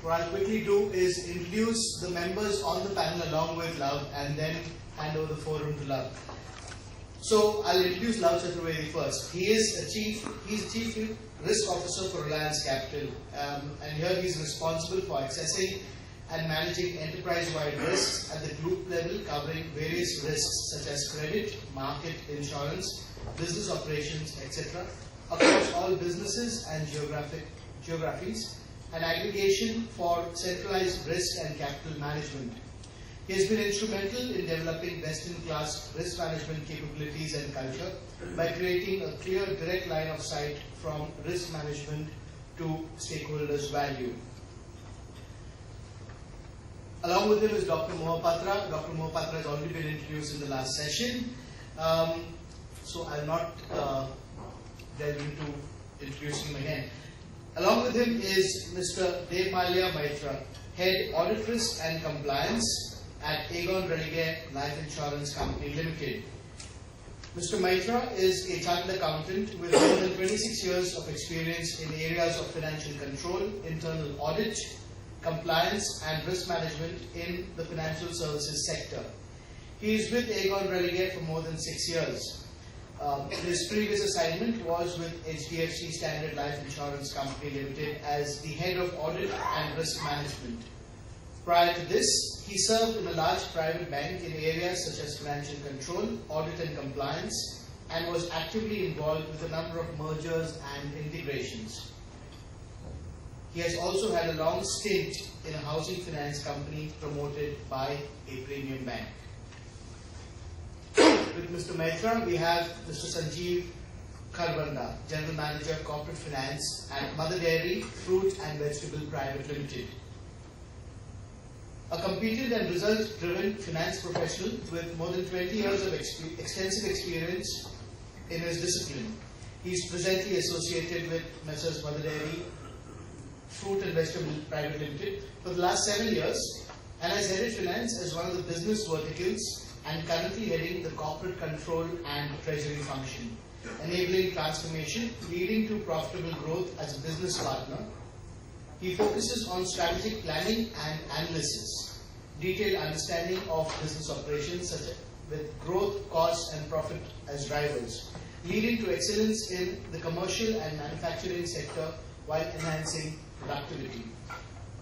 what I'll quickly do is introduce the members on the panel along with Love and then hand over the forum to Love. So I'll introduce Love Chaturvedi first. He's a chief risk officer for Reliance Capital, and here he's responsible for assessing and managing enterprise-wide risks at the group level, covering various risks such as credit, market, insurance, business operations, etc., across all businesses and geographies, and aggregation for centralized risk and capital management. He has been instrumental in developing best-in-class risk management capabilities and culture by creating a clear direct line of sight from risk management to stakeholders' value. Along with him is Dr. Mohapatra. Dr. Mohapatra has already been introduced in the last session, so I'll not delve into introducing him again. Along with him is Mr. Devmalya Maitra, Head Audit Risk and Compliance at Aegon Religare Life Insurance Company Limited. Mr. Maitra is a chartered accountant with more than 26 years of experience in areas of financial control, internal audit, compliance and risk management in the financial services sector. He is with Aegon Religare for more than 6 years. His previous assignment was with HDFC Standard Life Insurance Company Limited as the Head of Audit and Risk Management. Prior to this, he served in a large private bank in areas such as financial control, audit and compliance, and was actively involved with a number of mergers and integrations. He has also had a long stint in a housing finance company promoted by a premium bank. With Mr. Maitra, we have Mr. Sanjeev Kharbanda, General Manager Corporate Finance at Mother Dairy Fruit and Vegetable Private Limited. A competent and result-driven finance professional with more than 20 years of extensive experience in his discipline. He is presently associated with Messrs. Mother Dairy Fruit and Vegetable Private Limited for the last 7 years and has headed finance as one of the business verticals and currently heading the corporate control and treasury function, enabling transformation, leading to profitable growth as a business partner. He focuses on strategic planning and analysis, detailed understanding of business operations such as with growth, cost and profit as drivers, leading to excellence in the commercial and manufacturing sector while enhancing productivity.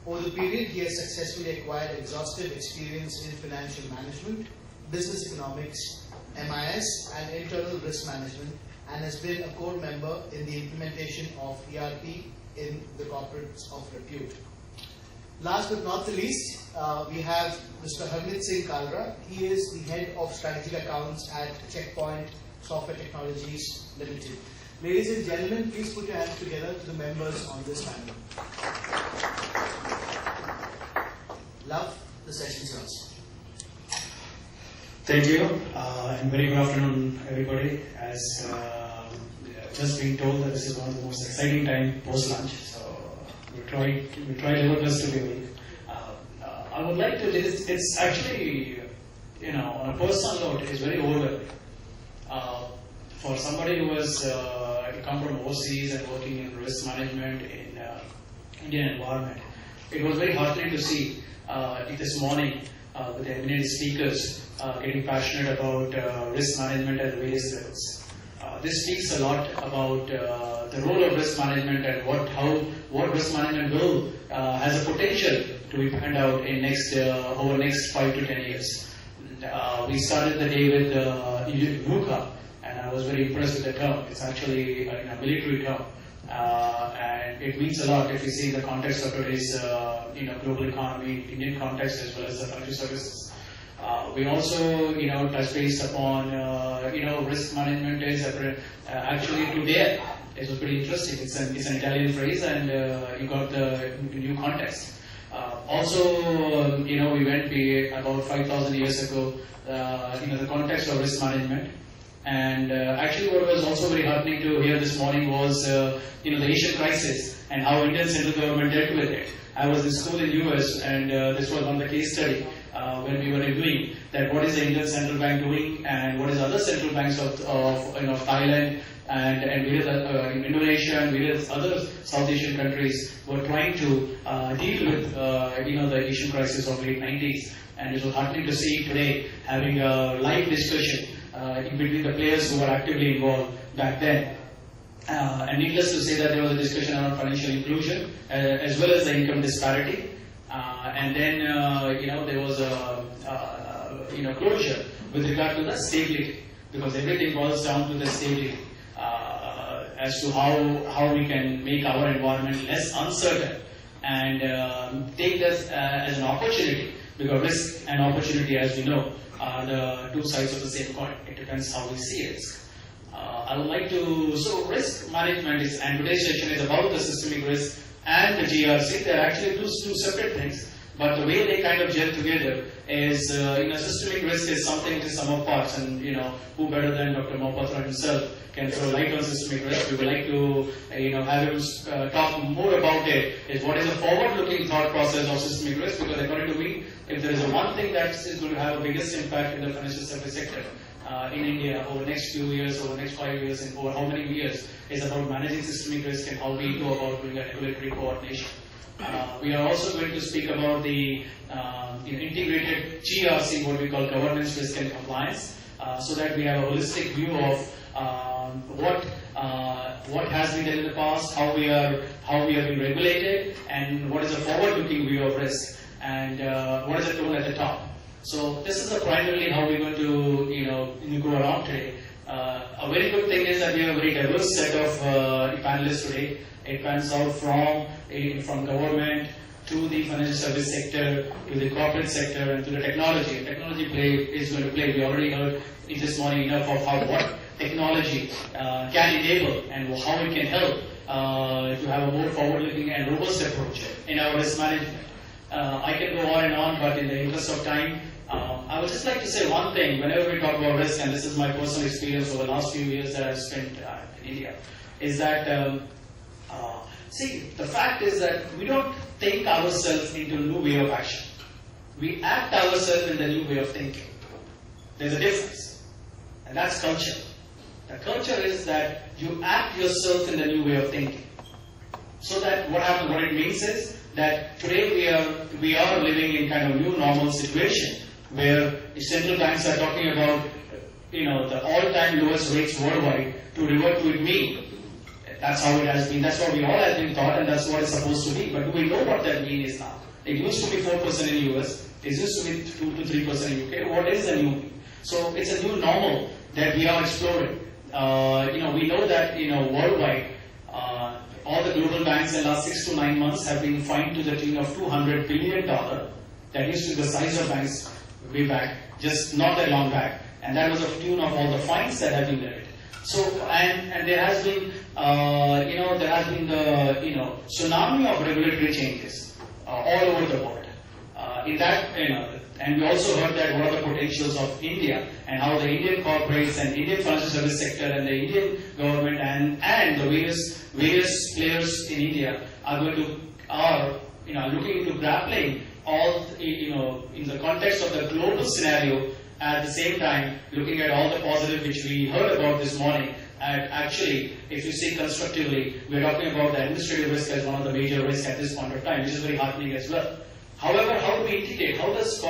Over the period, he has successfully acquired exhaustive experience in financial management, business economics, MIS, and internal risk management, and has been a core member in the implementation of ERP in the corporates of repute. Last but not the least, we have Mr. Harmeet Singh Kalra. He is the Head of Strategic Accounts at Checkpoint Software Technologies Limited. Ladies and gentlemen, please put your hands together to the members on this panel. Love, the session is yours. Thank you, and very good afternoon, everybody. As just being told that this is one of the most exciting time post-lunch, so we try our best to be awake. I would like to. It's actually, on a personal note, it's very overwhelming. For somebody who has come from overseas and working in risk management in Indian environment, it was very heartening to see this morning with the eminent speakers getting passionate about risk management at various levels. This speaks a lot about the role of risk management and what risk management will has a potential to be panned out in over next 5 to 10 years. We started the day with VUCA, and I was very impressed with the term. It's actually a military term, and it means a lot if you see the context of today's global economy, Indian context as well as the financial services. We also touch base upon risk management is actually today. It was pretty interesting. It's an Italian phrase, and you got the new context. Also, we went about 5,000 years ago. The context of risk management. And actually what was also very heartening to hear this morning was the Asian crisis and how Indian central government dealt with it. I was in school in US and this was on the case study when we were reviewing that what is the Indian Central Bank doing and what is other central banks of Thailand and in Indonesia and various other South Asian countries were trying to deal with the Asian crisis of late 90s. And it was heartening to see today having a live discussion in between the players who were actively involved back then. And needless to say that there was a discussion around financial inclusion as well as the income disparity. And then there was a closure with regard to the stability, because everything boils down to the stability as to how we can make our environment less uncertain and take this as an opportunity, because risk and opportunity, as we know, are the two sides of the same coin. It depends how we see it. I would like to, so risk management is, and today's session is about the systemic risk and the GRC. They are actually two separate things, but the way they kind of gel together is, systemic risk is something to sum of parts, and who better than Dr. Mohapatra himself can throw light on systemic risk. We would like to, have him talk more about it. Is what is the forward-looking thought process of systemic risk? Because according to me, if there is one thing that is going to have the biggest impact in the financial service sector in India over the next few years, over the next 5 years, and over how many years, is about managing systemic risk and how we go about doing a regulatory coordination. We are also going to speak about the integrated GRC, what we call governance, risk and compliance, so that we have a holistic view of what has been done in the past, how we have been regulated, and what is a forward-looking view of risk, and what is the tone at the top. So this is primarily how we're going to go around today. A very good thing is that we have a very diverse set of panelists today. It pans out from government to the financial service sector, to the corporate sector, and to the technology. Technology is going to play. We already heard this morning enough of what technology can enable and how it can help to have a more forward-looking and robust approach in our risk management. I can go on and on, but in the interest of time, I would just like to say one thing. Whenever we talk about risk, and this is my personal experience over the last few years that I've spent in India, is that the fact is that we don't think ourselves into a new way of action. We act ourselves in the new way of thinking. There's a difference, and that's culture. The culture is that you act yourself in the new way of thinking. So that what it means is that today we are living in kind of new normal situation where central banks are talking about the all-time lowest rates worldwide to revert to mean. That's how it has been. That's what we all have been taught, and that's what it's supposed to be. But do we know what that mean is now? It used to be 4% in US. It used to be 2 to 3% in UK. What is the new mean? So it's a new normal that we are exploring. We know that worldwide, all the global banks in the last 6 to 9 months have been fined to the tune of $200 billion. That used to be the size of banks way back, just not that long back, and that was the tune of all the fines that have been levied. So and there has been the tsunami of regulatory changes all over the world. And we also heard that what are the potentials of India and how the Indian corporates and Indian financial service sector and the Indian government and the various players in India are looking into grappling all in the context of the global scenario. At the same time, looking at all the positive which we heard about this morning, and actually, if you see constructively, we're talking about the administrative risk as one of the major risks at this point of time, which is very heartening as well. However, how do we integrate? How does the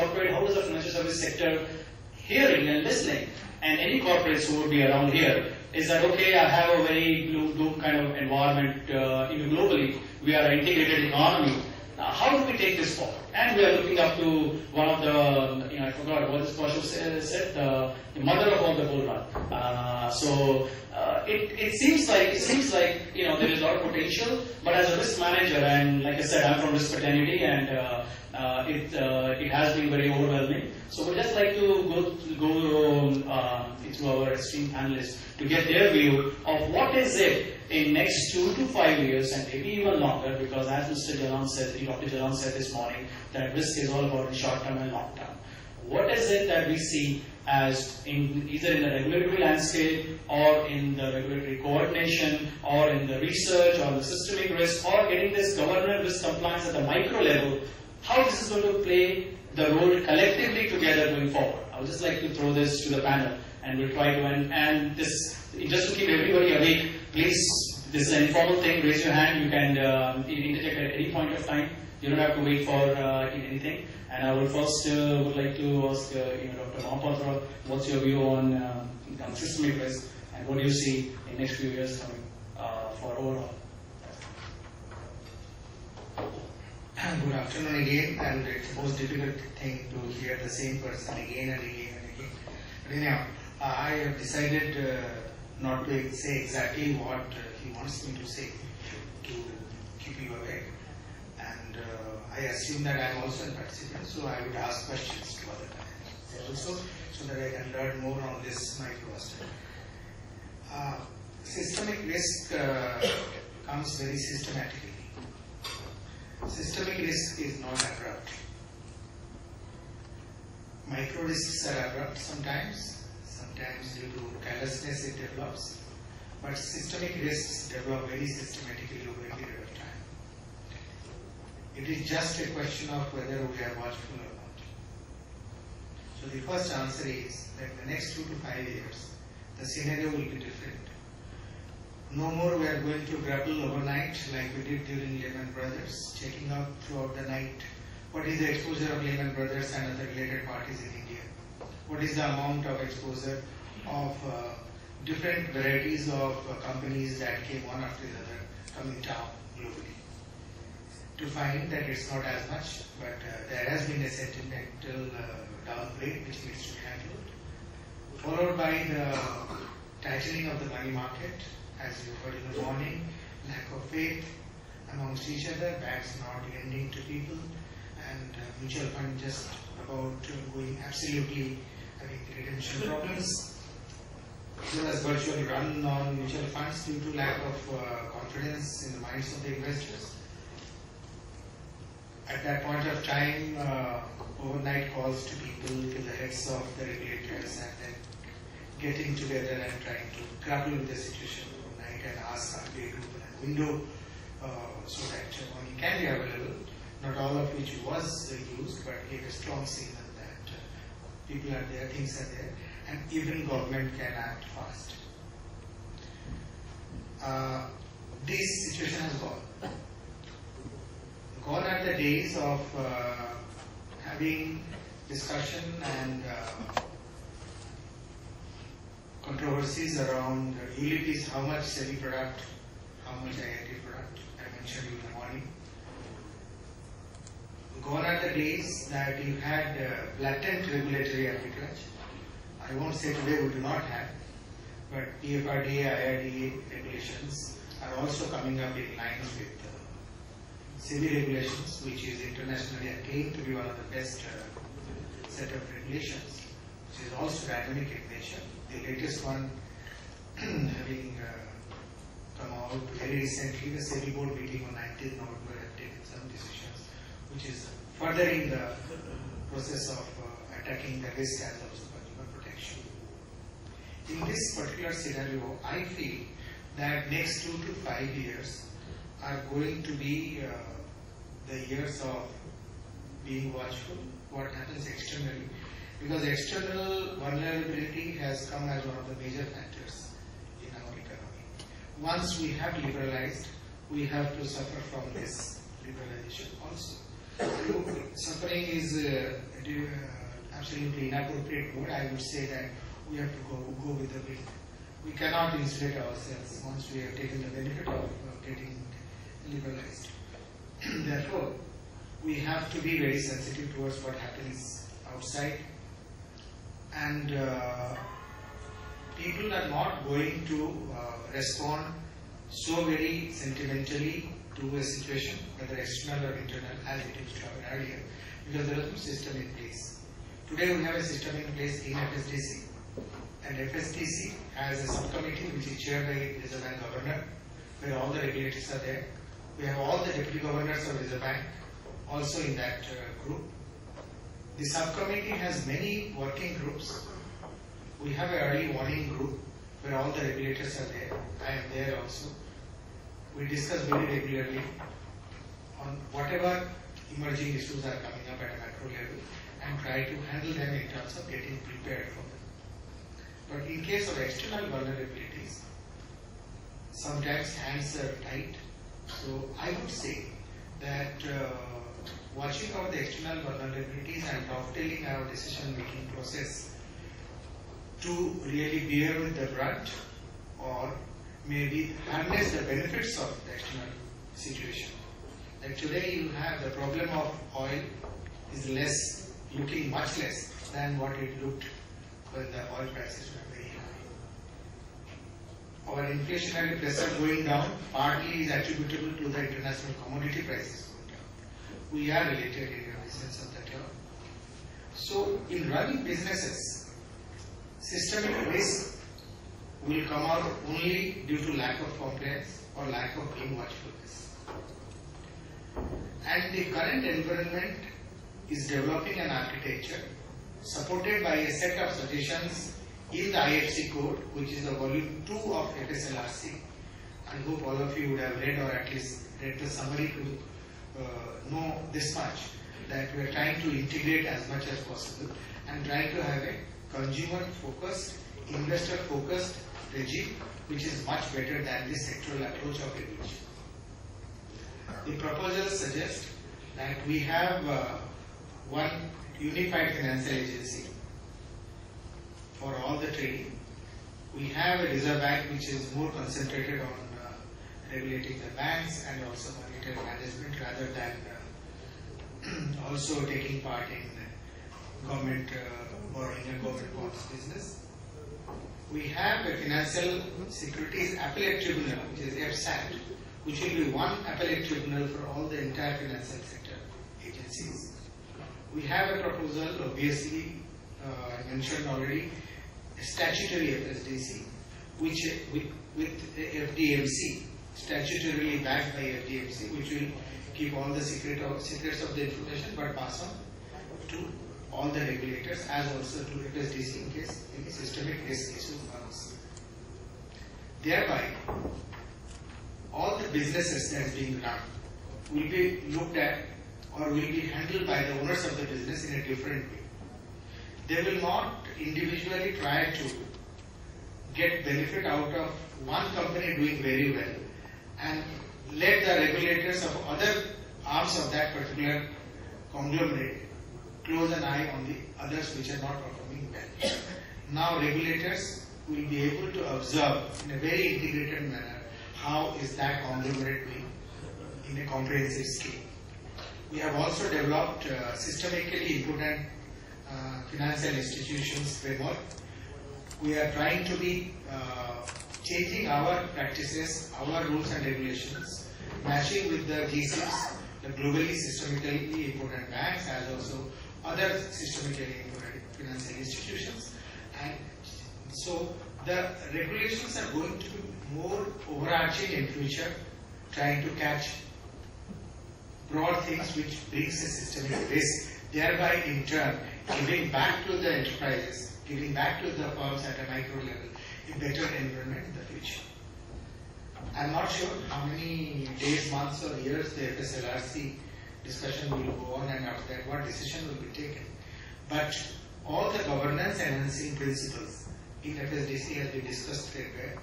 financial service sector hearing and listening, and any corporates who would be around here, is that okay, I have a very blue kind of environment globally, we are an integrated economy. How do we take this forward? And we are looking up to one of the, I forgot what this Pashu said, the mother of all the bull run. It seems like there is a lot of potential, but as a risk manager, and like I said, I'm from risk fraternity, and it has been very overwhelming. So we'd just like to go through our esteemed panelists to get their view of what is it in next 2 to 5 years, and maybe even longer, because as Mr. Jalan said, Dr. Jalan said this morning, that risk is all about short term and long term. What is it that we see as either in the regulatory landscape or in the regulatory coordination or in the research or the systemic risk or getting this governance risk compliance at the micro level, how this is going to play the role collectively together going forward. I would just like to throw this to the panel, and we'll try to and this just to keep everybody awake. Please, this is an informal thing. Raise your hand. You can interject at any point of time. You don't have to wait for anything. And I would first would like to ask Dr. Mahapatra, what's your view on systemic risk, and what do you see in next few years coming for overall? Good afternoon again, and it's the most difficult thing to hear the same person again and again and again. But anyhow, I have decided not to say exactly what he wants me to say to keep you awake. And I assume that I am also a participant, so I would ask questions to other panelists also, so that I can learn more on this microcluster. Systemic risk comes very systematically. Systemic risk is not abrupt. Micro risks are abrupt sometimes due to carelessness it develops, but systemic risks develop very systematically over a period of time. It is just a question of whether we are watchful or not. So the first answer is that in the next 2 to 5 years, the scenario will be different. No more we are going to grapple overnight like we did during Lehman Brothers, checking out throughout the night what is the exposure of Lehman Brothers and other related parties in India. What is the amount of exposure of different varieties of companies that came one after the other coming down globally. To find that it's not as much, but there has been a sentimental downgrade which needs to be handled, followed by the tightening of the money market. As you heard in the morning, lack of faith amongst each other, banks not lending to people, and mutual fund just about going absolutely having redemption problems. It was virtually run on mutual funds due to lack of confidence in the minds of the investors. At that point of time, overnight calls to people, to the heads of the regulators, and then getting together and trying to grapple with the situation overnight and ask RBI to open a window so that money can be available, not all of which was used, but gave a strong signal that people are there, things are there, and even government can act fast. This situation has gone. Gone are the days of having discussion and controversies around utilities, how much SEBI product, how much IIT product, I mentioned in the morning. Gone are the days that you had blatant regulatory arbitrage. I won't say today we do not have, but PFRDA, IRDA regulations are also coming up in line with SEBI regulations, which is internationally acclaimed to be one of the best set of regulations, which is also dynamic in nature. The latest one having come out very recently, the SEBI board meeting on 19th November have taken some decisions, which is furthering the process of attacking the risk as also consumer protection. In this particular scenario, I feel that next 2 to 5 years are going to be the years of being watchful, what happens externally. Because external vulnerability has come as one of the major factors in our economy. Once we have liberalized, we have to suffer from this liberalization also. Suffering is absolutely inappropriate word. I would say that we have to go with the wind. We cannot insulate ourselves once we have taken the benefit of getting liberalized. Therefore, we have to be very sensitive towards what happens outside. And people are not going to respond so very sentimentally to a situation, whether external or internal, as it used to happen earlier, because there is no system in place. Today we have a system in place in FSDC, and FSDC has a subcommittee which is chaired by the Reserve Bank Governor, where all the regulators are there. We have all the deputy governors of Reserve Bank also in that group. The subcommittee has many working groups. We have an early warning group where all the regulators are there. I am there also. We discuss very regularly on whatever emerging issues are coming up at a macro level and try to handle them in terms of getting prepared for them. But in case of external vulnerabilities, sometimes hands are tight. So I would say that watching out the external vulnerabilities and dovetailing our decision-making process to really bear with the brunt or maybe harness the benefits of the external situation. Like today you have the problem of oil is less, looking much less than what it looked when the oil prices were very high. Our inflationary pressure going down partly is attributable to the international commodity prices going down. We are related in the sense of the term. So in running businesses, systemic risk will come out only due to lack of compliance or lack of being watchfulness. And the current environment is developing an architecture supported by a set of suggestions in the IFC code, which is the volume 2 of FSLRC. I hope all of you would have read or at least read the summary to know this much, that we are trying to integrate as much as possible and trying to have a consumer-focused, investor-focused regime, which is much better than the sectoral approach of regulation. The proposals suggest that we have one unified financial agency for all the trading. We have a Reserve Bank which is more concentrated on regulating the banks and also monetary management rather than also taking part in government borrowing and government bonds business. We have a Financial Securities Appellate Tribunal, which is FSAT, which will be one appellate tribunal for all the entire financial sector agencies. We have a proposal, obviously, I mentioned already, a statutory FSDC, which with FDMC, statutorily backed by FDMC, which will keep all the secrets of the information but pass on to all the regulators as also to FSDC in case any systemic risk issue comes. Thereby, all the businesses that is being run will be looked at or will be handled by the owners of the business in a different way. They will not individually try to get benefit out of one company doing very well and let the regulators of other arms of that particular conglomerate close an eye on the others which are not performing well. Now regulators will be able to observe in a very integrated manner how is that conglomerate doing in a comprehensive scale. We have also developed systemically important financial institutions framework. We are trying to be changing our practices, our rules and regulations, matching with the G-SIBs, the globally systemically important banks, as also other systemically important financial institutions. And so the regulations are going to be more overarching in future, trying to catch broad things which brings a systemic risk, thereby in turn giving back to the enterprises, giving back to the firms at a micro level a better environment in the future. I'm not sure how many days, months or years the FSLRC discussion will go on and after that what decision will be taken. But all the governance enhancing principles in FSDC has been discussed everywhere,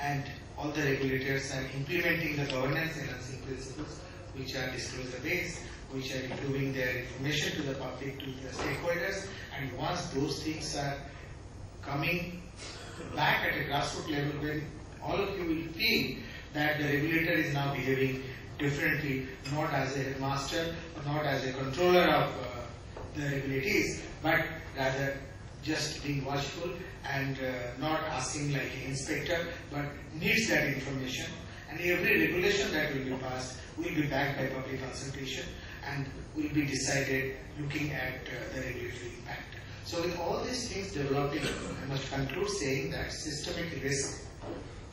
and all the regulators are implementing the governance enhancing principles which are disclosure based, which are improving their information to the public, to the stakeholders, and once those things are coming back at a grassroots level, when all of you will feel that the regulator is now behaving differently, not as a headmaster or not as a controller of the regulators, but rather just being watchful and not asking like an inspector, but needs that information. And every regulation that will be passed will be backed by public consultation and will be decided looking at the regulatory impact. So with all these things developing, I must conclude saying that systemic risk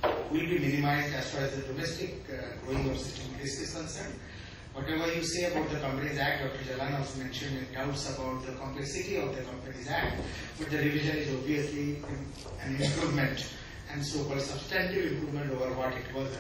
will be minimized as far as the domestic growing of systemic risk is concerned. Whatever you say about the Companies Act, Dr. Jalan also mentioned doubts about the complexity of the Companies Act, but the revision is obviously an improvement and so-called substantive improvement over what it was.